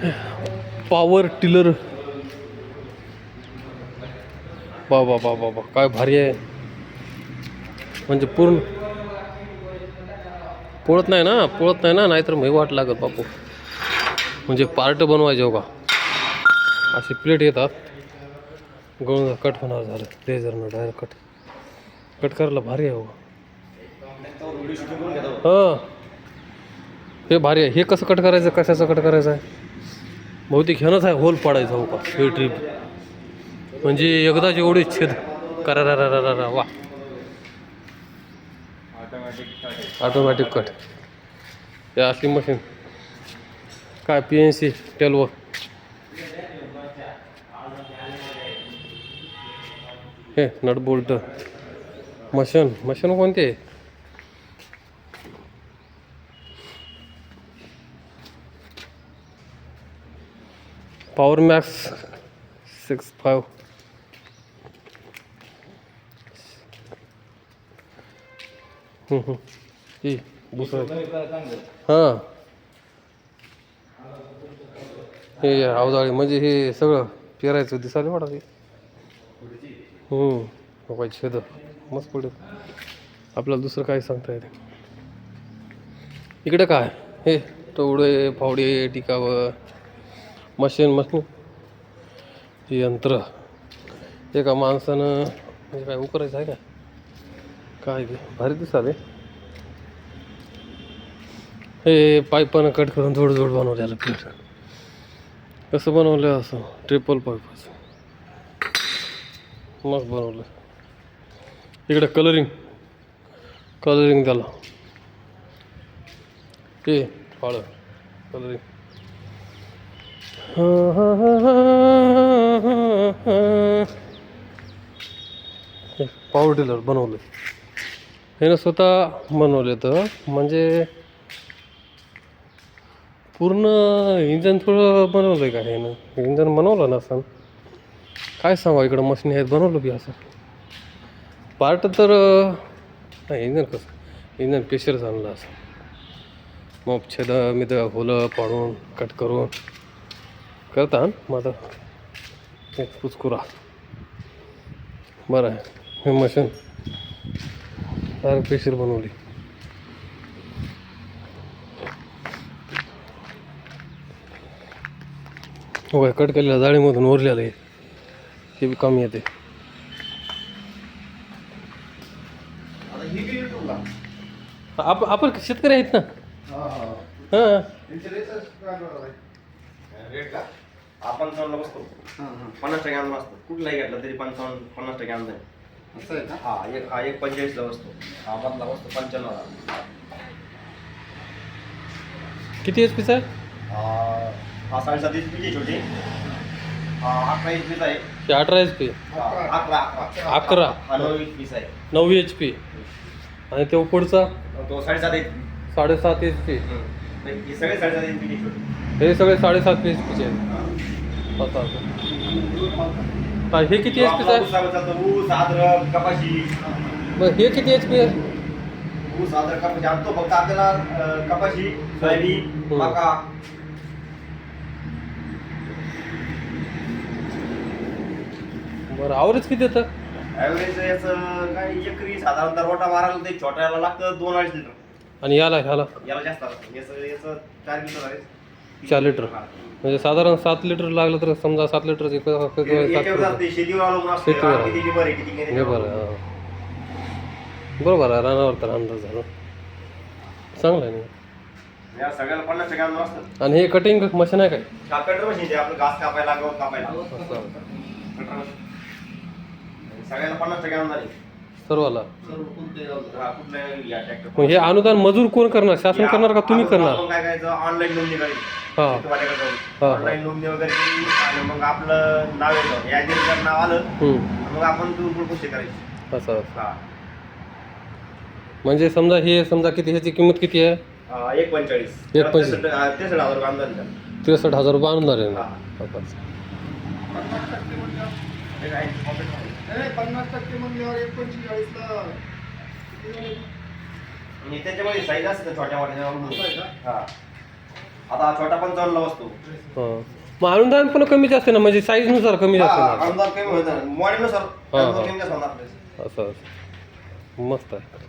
Power tiller. बाबा बाबा बाबा काय भारी आहे. म्हणजे पूर्ण पळत नाही ना नाहीतर मी वाट लागत बापू. म्हणजे पार्ट बनवायचे हो का. असे प्लेट येतात गळून कट होणार झालं लेझरनं डायरेक्ट कट करायला भारी आहे हो. हां हे भारी आहे. हे कसं कट करायचं कशाचं कट करायचं आहे बहुतेक ह्यानंच आहे होल पाडायचं हो का. हे ट्रिप म्हणजे एकदाच एवढे छेद करा वा. Automatic cut. हे असली मशीन काय PNC टेलवर. हे नट बोल्ट मशीन कोणते. Power max 65. ही दुसरं हां हे अवजाळी म्हणजे हे सगळं पेरायचं दिसायला वाटत. काय छेद मस्त पडेल. आपल्याला दुसरं काय सांगता येते. इकडे काय हे टवडे फावडे टिकावं मशीन यंत्र. एका माणसानं म्हणजे काय उकरायचं आहे काय भारी दिसाले. हे पाईपानं कट करून जोड बनवलेलं प्लेट. कसं बनवलं असं ट्रिपल पाईपाचं मस्त बनवलं. इकडे कलरिंग त्याला ते फाळं कलरिंग. पॉवर टिलर बनवलं हे ना स्वतः बनवले. तर म्हणजे पूर्ण इंजन थोडं बनवलं आहे का हे ना. इंजन बनवलं नसन काय सांगा. इकडं मशीन आहेत बनवलं बी असं पार्ट तर नाही. इंजन कसं इंजन पेशरच आणलं असं मग छेद मिद होलं पाडून कट करून करता मग आता एक पुचकुरा बरं आहे. हे मशीन डायरेक्ट पेशर बनवली. हो काय कट केलेल्या जाळीमधून ओरलेलं आहे. हे बी कमी येते. आपण शेतकरी आहेत ना. हां आपण 55 बसतो 50% आमदार असतो. कुठलाही घेतला तरी 50% आमदार असं आहे का. हा एक 45ला बसतो. हा मधला बसतो 95ला. किती HP आहे. हा 7.5 HP छोटी. हा 11 HP आहे. 18 HP 11 हा 9 HP आहे. 9 HP आणि तो पुढचा तो 7.5 HP. हे सगळे 7.5 HP छोटे. हे सगळे 7.5 HP आहेत. हे किती HP आहे. ऊस अद्रक कपाशी. बरं हे किती HP आहे. ऊस अद्रक कपाशी आणतो फक्त आपल्याला कपाशी सोयाबीन मका. बरं ॲव्हरेज किती येतं. ॲव्हरेज याचं काय एकरी साधारणतः रोटा मारायला ते छोट्याला लागतं 2-2.5 लिटर. आणि याला जास्त असतं. याचं 4 लिटर आहे. 4 लिटर म्हणजे साधारण 7 लिटर लागलं तर समजा 7 लिटरचे शेतीवर अवलंबून असतं. शेतीवर किती लिटर आहे किती हे बरं हां बरोबर आहे. रानावर तर अंदाज झाला चांगला आहे. या सगळ्याला 50% आमदार असतं. आणि हे कटिंग मशीन आहे काय. कटर मशीन आपलं घास कापायला गवत कापायला सगळ्याला 50% आमदार आहे. सर्वाला. कुठल्या ट्रॅक्टर. मग हे अनुदान मजूर कोण करणार. शासन करणार का तुम्ही करणार. काय करायचं ऑनलाईन नोंदणी करायची. हां ऑनलाईन नोंदणी वगैरे केली आणि मग आपलं नाव येतं. यादीवर नाव आलं मग आपण पुढे करायची असं. हा म्हणजे समजा हे समजा किती ह्याची किंमत किती आहे. 1.45 63,000 रुपये आमदार. 63,000 रुपये आणणार आहे. 50% म्हणल्यावर 1.45ला त्याच्यामध्ये साईज असतं छोट्या वाट्याच्या. आता हा छोटा 55ला बसतो. हां मग अनुदान पण कमी जास्त ना म्हणजे साईजनुसार कमी जास्त हा, ना अनुदान कमी होतं मॉडेलनुसार हा. अनुदान कमी जास्त होणार आपल्याला. असं असं मस्त आहे